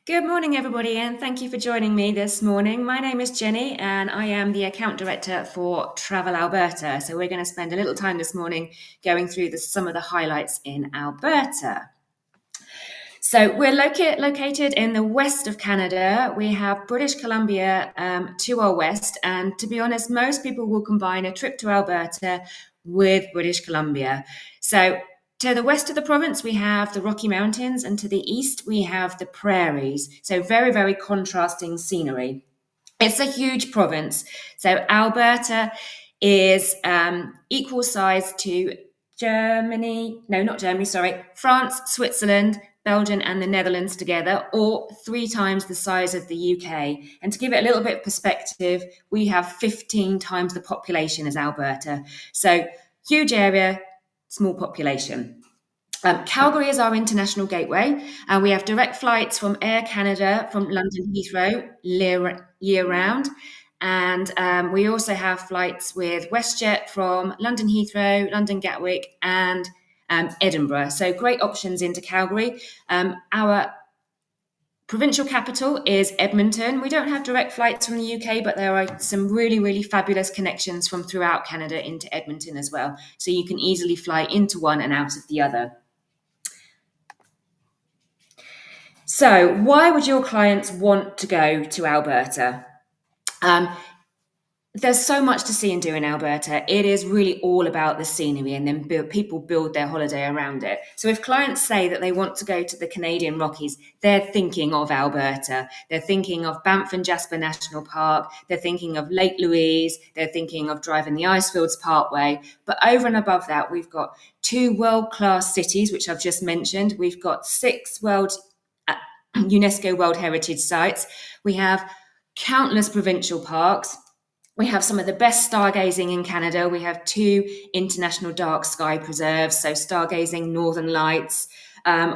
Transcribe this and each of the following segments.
Good morning, everybody, and thank you for joining me this morning. My name is Jenny, and I am the account director for Travel Alberta. So we're going to spend a little time this morning going through some of the highlights in Alberta. So we're located in the west of Canada. We have British Columbia to our west, and to be honest, most people will combine a trip to Alberta with British Columbia. So to the west of the province, we have the Rocky Mountains, and to the east, we have the prairies. So very, very contrasting scenery. It's a huge province. So Alberta is equal size to France, Switzerland, Belgium, and the Netherlands together, or 3 times the size of the UK. And to give it a little bit of perspective, we have 15 times the population as Alberta. So huge area, small population. Calgary is our international gateway, and we have direct flights from Air Canada from London Heathrow year round. And we also have flights with WestJet from London Heathrow, London Gatwick, and Edinburgh. So great options into Calgary. Our provincial capital is Edmonton. We don't have direct flights from the UK, but there are some really, really fabulous connections from throughout Canada into Edmonton as well. So you can easily fly into one and out of the other. So why would your clients want to go to Alberta? There's so much to see and do in Alberta. It is really all about the scenery, and then people build their holiday around it. So if clients say that they want to go to the Canadian Rockies, they're thinking of Alberta. They're thinking of Banff and Jasper National Park. They're thinking of Lake Louise. They're thinking of driving the Icefields Parkway. But over and above that, we've got 2 world-class cities, which I've just mentioned. We've got 6 UNESCO World Heritage Sites. We have countless provincial parks. We have some of the best stargazing in Canada. We have 2 international dark sky preserves, so stargazing, northern lights.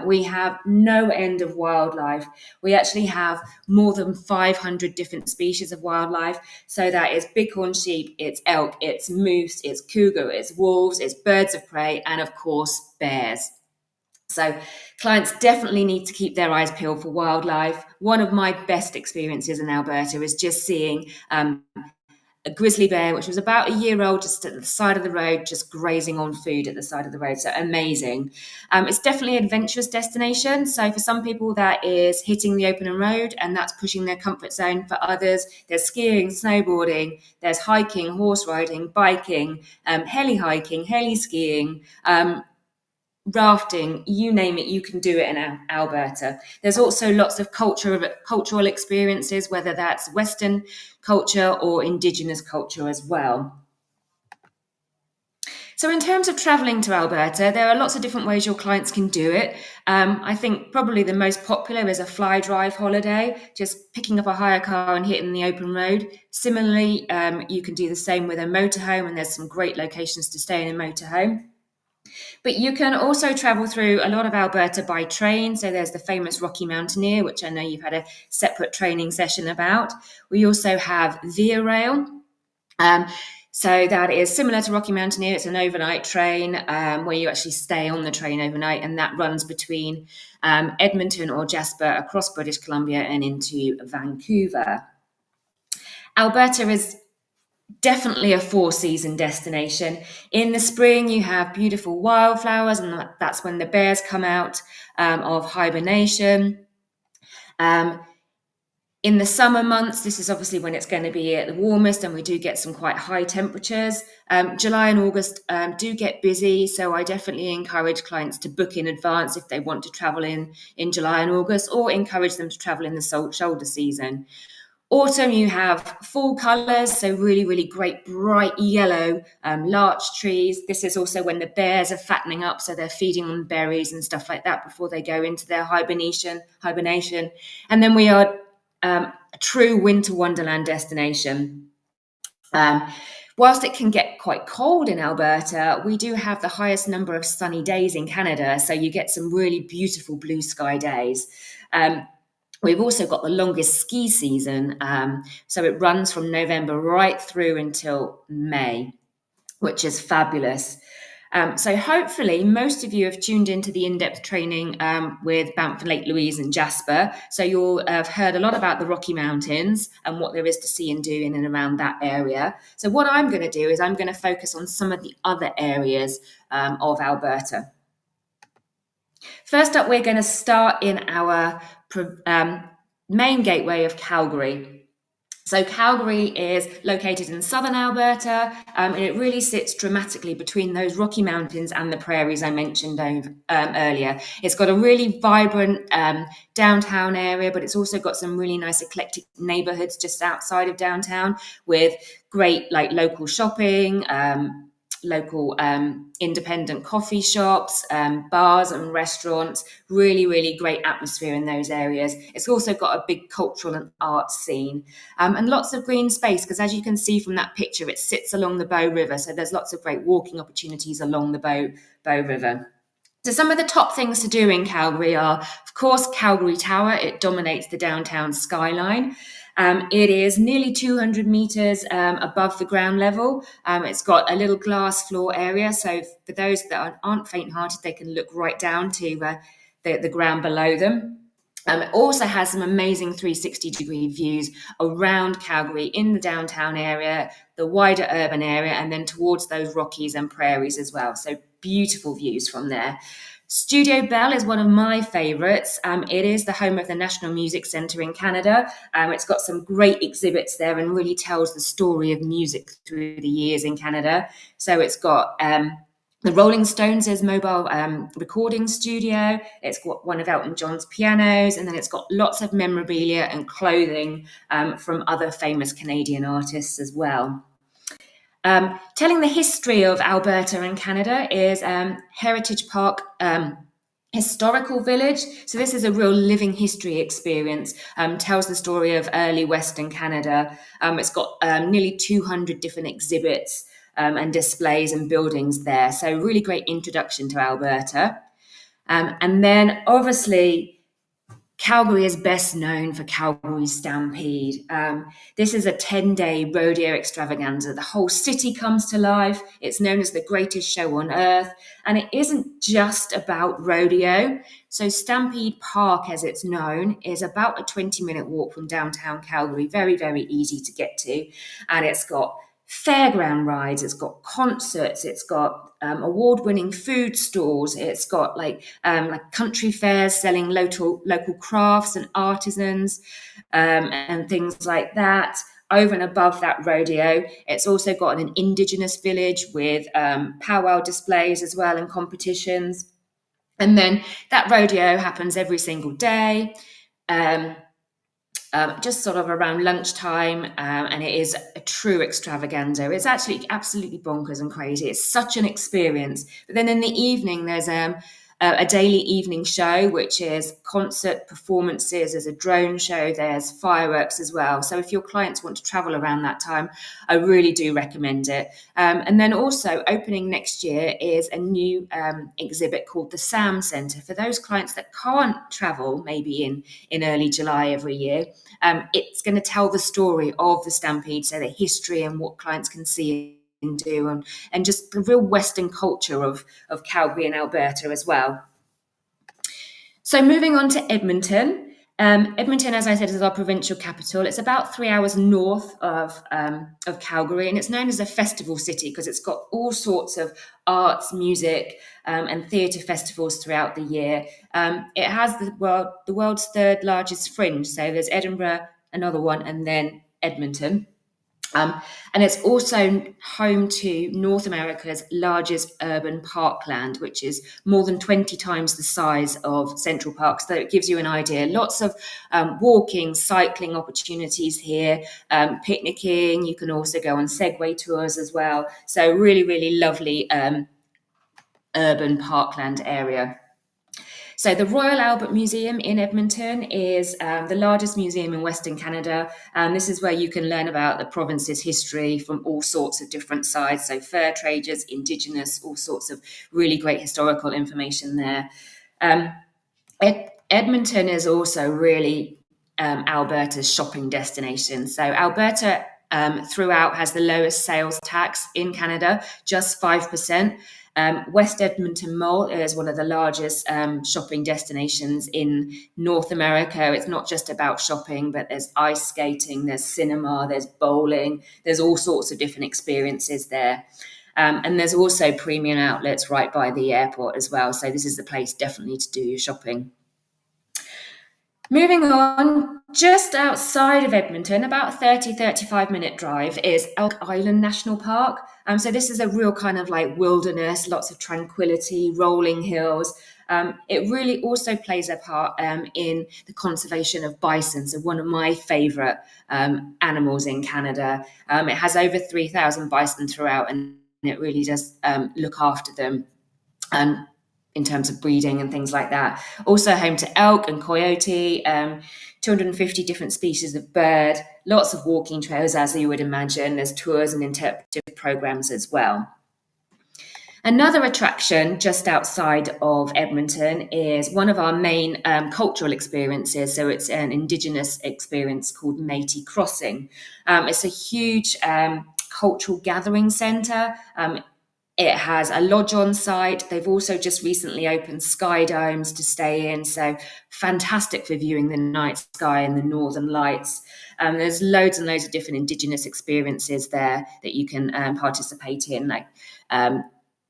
We have no end of wildlife. We actually have more than 500 different species of wildlife. So that is bighorn sheep, it's elk, it's moose, it's cougar, it's wolves, it's birds of prey, and of course, bears. So clients definitely need to keep their eyes peeled for wildlife. One of my best experiences in Alberta is just seeing a grizzly bear, which was about a year old, just at the side of the road, just grazing on food at the side of the road. So amazing. It's definitely an adventurous destination. So for some people, that is hitting the open road, and that's pushing their comfort zone. For others, there's skiing, snowboarding, there's hiking, horse riding, biking, heli hiking, heli skiing, rafting, you name it, you can do it in Alberta. There's also lots of cultural experiences, whether that's Western culture or Indigenous culture as well. So in terms of traveling to Alberta, there are lots of different ways your clients can do it. I think probably the most popular is a fly drive holiday, just picking up a hire car and hitting the open road. Similarly, you can do the same with a motorhome, and there's some great locations to stay in a motorhome. But you can also travel through a lot of Alberta by train. So there's the famous Rocky Mountaineer, which I know you've had a separate training session about. We also have Via Rail. So that is similar to Rocky Mountaineer. It's an overnight train where you actually stay on the train overnight, and that runs between Edmonton or Jasper across British Columbia and into Vancouver. Alberta is definitely a 4-season destination. In the spring, you have beautiful wildflowers, and that's when the bears come out of hibernation. In the summer months, this is obviously when it's going to be at the warmest, and we do get some quite high temperatures. July and August do get busy, so I definitely encourage clients to book in advance if they want to travel in July and August, or encourage them to travel in the shoulder season. Autumn, you have fall colours, so really, really great bright yellow larch trees. This is also when the bears are fattening up, so they're feeding on berries and stuff like that before they go into their hibernation. And then we are a true winter wonderland destination. Whilst it can get quite cold in Alberta, we do have the highest number of sunny days in Canada, so you get some really beautiful blue sky days. We've also got the longest ski season, so it runs from November right through until May, which is fabulous. So hopefully most of you have tuned into the in-depth training with Banff, Lake Louise and Jasper. So you'll have heard a lot about the Rocky Mountains and what there is to see and do in and around that area. So what I'm going to do is I'm going to focus on some of the other areas of Alberta. First up, we're going to start in our main gateway of Calgary. So Calgary is located in southern Alberta, and it really sits dramatically between those Rocky Mountains and the prairies I mentioned earlier. It's got a really vibrant downtown area, but it's also got some really nice eclectic neighborhoods just outside of downtown with great local shopping, local independent coffee shops, bars and restaurants. Really, really great atmosphere in those areas. It's also got a big cultural and art scene and lots of green space because, as you can see from that picture, it sits along the Bow River. So there's lots of great walking opportunities along the Bow River. So some of the top things to do in Calgary are, of course, Calgary Tower. It dominates the downtown skyline. It is nearly 200 meters above the ground level. It's got a little glass floor area. So for those that aren't faint-hearted, they can look right down to the ground below them. It also has some amazing 360-degree views around Calgary in the downtown area, the wider urban area, and then towards those Rockies and prairies as well. So beautiful views from there. Studio Bell is one of my favourites. It is the home of the National Music Centre in Canada. It's got some great exhibits there and really tells the story of music through the years in Canada. So it's got the Rolling Stones' mobile recording studio. It's got one of Elton John's pianos, and then it's got lots of memorabilia and clothing from other famous Canadian artists as well. Telling the history of Alberta and Canada is Heritage Park Historical Village. So this is a real living history experience, tells the story of early Western Canada. It's got nearly 200 different exhibits and displays and buildings there. So really great introduction to Alberta. And then obviously Calgary is best known for Calgary Stampede. This is a 10-day rodeo extravaganza. The whole city comes to life. It's known as the greatest show on earth. And it isn't just about rodeo. So Stampede Park, as it's known, is about a 20-minute walk from downtown Calgary. Very, very easy to get to. And it's got fairground rides, it's got concerts, it's got award-winning food stalls, it's got like country fairs selling local crafts and artisans and things like that. Over and above that rodeo, it's also got an Indigenous village with powwow displays as well and competitions. And then that rodeo happens every single day. Just sort of around lunchtime, and it is a true extravaganza. It's actually absolutely bonkers and crazy. It's such an experience. But then in the evening, there's a daily evening show, which is concert performances. There's a drone show. There's fireworks as well. So if your clients want to travel around that time, I really do recommend it. And then also opening next year is a new exhibit called the Sam Centre. For those clients that can't travel, maybe in early July every year, it's going to tell the story of the Stampede, so the history and what clients can see and do, and just the real Western culture of Calgary and Alberta as well. So moving on to Edmonton. Edmonton, as I said, is our provincial capital. It's about 3 hours north of Calgary, and it's known as a festival city because it's got all sorts of arts, music, and theatre festivals throughout the year. It has the world's third largest fringe. So there's Edinburgh, another one, and then Edmonton. And it's also home to North America's largest urban parkland, which is more than 20 times the size of Central Park. So it gives you an idea. Lots of walking, cycling opportunities here, picnicking. You can also go on Segway tours as well. So really, really lovely urban parkland area. So the Royal Albert Museum in Edmonton is the largest museum in Western Canada. This is where you can learn about the province's history from all sorts of different sides. So fur traders, Indigenous, all sorts of really great historical information there. Edmonton is also really Alberta's shopping destination. So Alberta throughout has the lowest sales tax in Canada, just 5%. West Edmonton Mall is one of the largest shopping destinations in North America. It's not just about shopping, but there's ice skating, there's cinema, there's bowling, there's all sorts of different experiences there. And there's also premium outlets right by the airport as well. So this is the place definitely to do your shopping. Moving on, just outside of Edmonton, about a 35-minute drive, is Elk Island National Park. So this is a real kind of like wilderness, lots of tranquility, rolling hills. It really also plays a part in the conservation of bison, so one of my favourite animals in Canada. It has over 3,000 bison throughout, and it really does look after them. In terms of breeding and things like that. Also home to elk and coyote, 250 different species of bird, lots of walking trails, as you would imagine. There's tours and interpretive programs as well. Another attraction just outside of Edmonton is one of our main cultural experiences. So it's an Indigenous experience called Métis Crossing. It's a huge cultural gathering centre. It has a lodge on site. They've also just recently opened sky domes to stay in. So fantastic for viewing the night sky and the northern lights. There's loads and loads of different Indigenous experiences there that you can participate in, like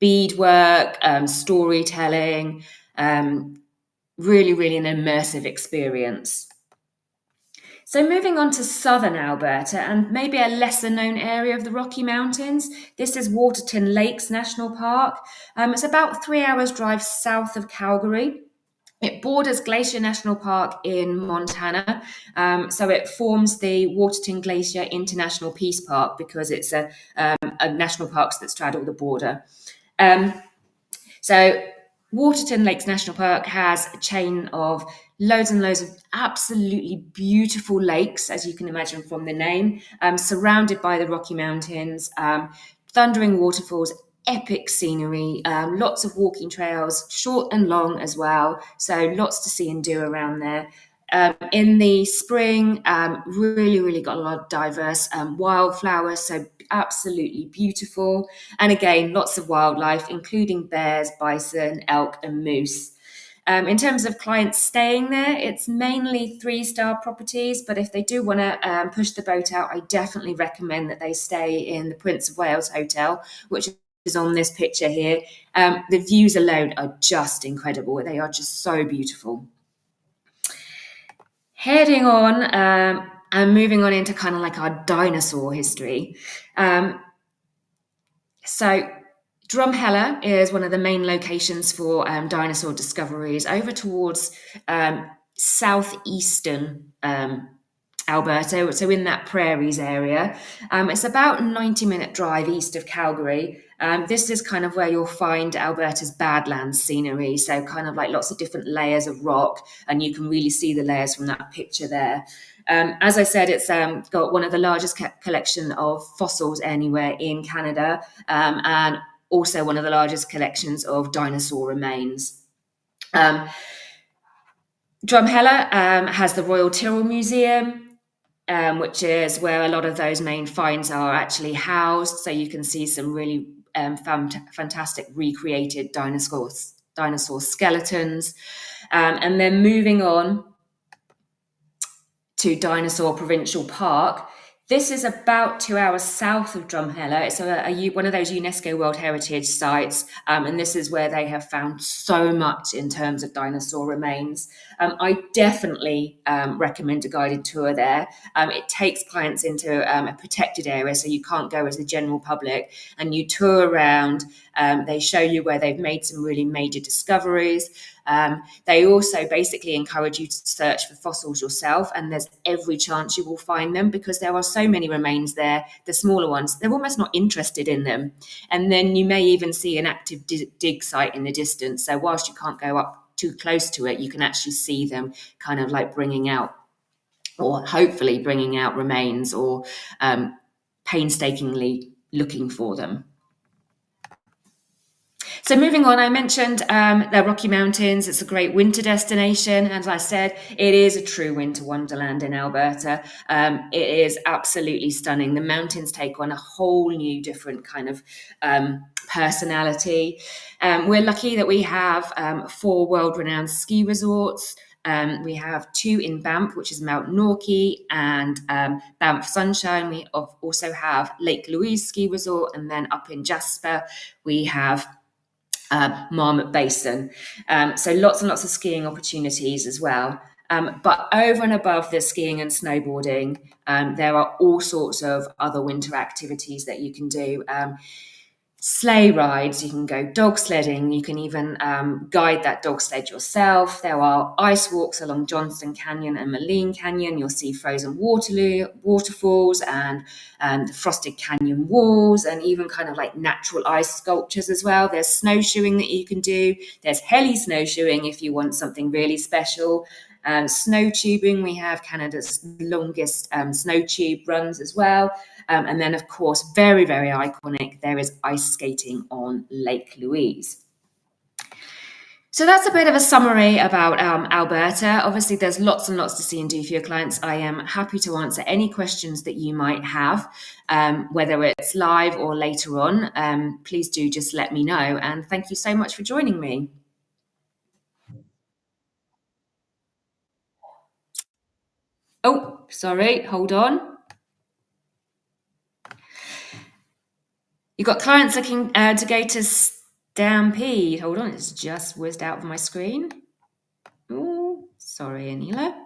beadwork, storytelling, really, really an immersive experience. So moving on to southern Alberta and maybe a lesser known area of the Rocky Mountains, this is Waterton Lakes National Park. It's about 3 hours drive south of Calgary. It borders Glacier National Park in Montana. So it forms the Waterton Glacier International Peace Park because it's a national park that straddle the border. So Waterton Lakes National Park has a chain of loads and loads of absolutely beautiful lakes, as you can imagine from the name, surrounded by the Rocky Mountains, thundering waterfalls, epic scenery, lots of walking trails, short and long as well. So lots to see and do around there. In the spring, really got a lot of diverse wildflowers, so absolutely beautiful. And again, lots of wildlife, including bears, bison, elk, and moose. In terms of clients staying there, it's mainly 3-star properties, but if they do want to push the boat out, I definitely recommend that they stay in the Prince of Wales Hotel, which is on this picture here. The views alone are just incredible. They are just so beautiful. Heading on and moving on into kind of like our dinosaur history. So Drumheller is one of the main locations for dinosaur discoveries over towards southeastern Alberta, so in that prairies area. It's about a 90-minute drive east of Calgary. This is kind of where you'll find Alberta's Badlands scenery, so kind of like lots of different layers of rock, and you can really see the layers from that picture there. As I said, it's got one of the largest collection of fossils anywhere in Canada, and also one of the largest collections of dinosaur remains. Drumheller has the Royal Tyrrell Museum, which is where a lot of those main finds are actually housed. So you can see some really fantastic recreated dinosaur skeletons. And then moving on to Dinosaur Provincial Park. This is about 2 hours south of Drumheller. It's one of those UNESCO World Heritage sites, and this is where they have found so much in terms of dinosaur remains. I definitely recommend a guided tour there. It takes clients into a protected area, so you can't go as the general public, and you tour around. They show you where they've made some really major discoveries. They also basically encourage you to search for fossils yourself, and there's every chance you will find them because there are so many remains there. The smaller ones, they're almost not interested in them. And then you may even see an active dig site in the distance. So whilst you can't go up too close to it, you can actually see them kind of like bringing out, or hopefully bringing out, remains, or painstakingly looking for them. So moving on, I mentioned the Rocky Mountains. It's a great winter destination. As I said, it is a true winter wonderland in Alberta. It is absolutely stunning. The mountains take on a whole new different kind of personality. We're lucky that we have 4 world-renowned ski resorts. We have 2 in Banff, which is Mount Norquay and Banff Sunshine. We also have Lake Louise Ski Resort, and then up in Jasper, we have Marmot Basin. So lots and lots of skiing opportunities as well. But over and above the skiing and snowboarding, there are all sorts of other winter activities that you can do. Sleigh rides, you can go dog sledding, you can even guide that dog sled yourself. There are ice walks along Johnston Canyon and Moline Canyon. You'll see frozen waterfalls and frosted canyon walls, and even kind of like natural ice sculptures as well. There's snowshoeing that you can do. There's heli snowshoeing if you want something really special. Snow tubing, we have Canada's longest snow tube runs as well. And then, of course, very, very iconic, there is ice skating on Lake Louise. So that's a bit of a summary about Alberta. Obviously, there's lots and lots to see and do for your clients. I am happy to answer any questions that you might have, whether it's live or later on. Please do just let me know. And thank you so much for joining me. Oh, sorry, hold on. You've got clients looking to go to Stampede. Hold on, it's just whizzed out of my screen. Oh, sorry, Anila.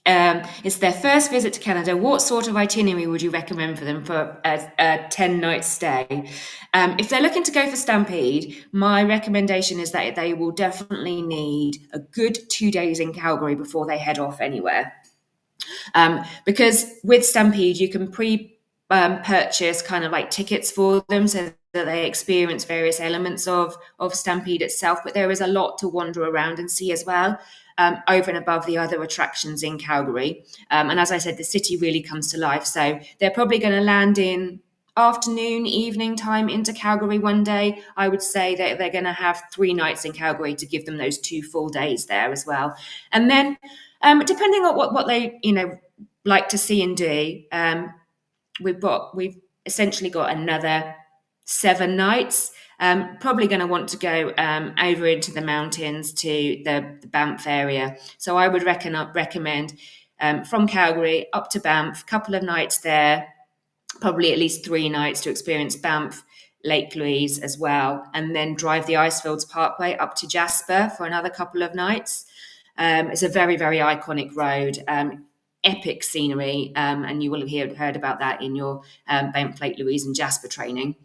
It's their first visit to Canada. What sort of itinerary would you recommend for them for a 10-night stay? If they're looking to go for Stampede, my recommendation is that they will definitely need a good 2 days in Calgary before they head off anywhere. Because with Stampede, you can purchase kind of like tickets for them so that they experience various elements of Stampede itself, but there is a lot to wander around and see as well, over and above the other attractions in Calgary. And as I said, the city really comes to life. So they're probably going to land in afternoon, evening time into Calgary one day. I would say that they're going to have 3 nights in Calgary to give them those 2 full days there as well. And then depending on what they like to see and do, we've essentially got another 7 nights. Probably going to want to go over into the mountains to the Banff area. So I would recommend from Calgary up to Banff, couple of nights there, probably at least 3 nights to experience Banff, Lake Louise as well, and then drive the Icefields Parkway up to Jasper for another couple of nights. It's a very, very iconic road. Epic scenery, and you will have heard about that in your Banff, Lake Louise and Jasper training.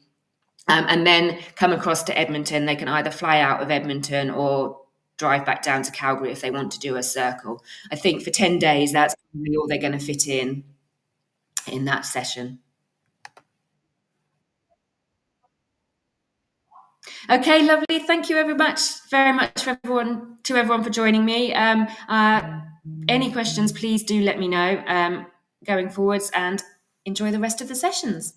And then come across to Edmonton. They can either fly out of Edmonton or drive back down to Calgary if they want to do a circle. I think for 10 days, that's probably all they're going to fit in that session. Okay, lovely. Thank you very much for everyone for joining me. Any questions, please do let me know going forwards, and enjoy the rest of the sessions.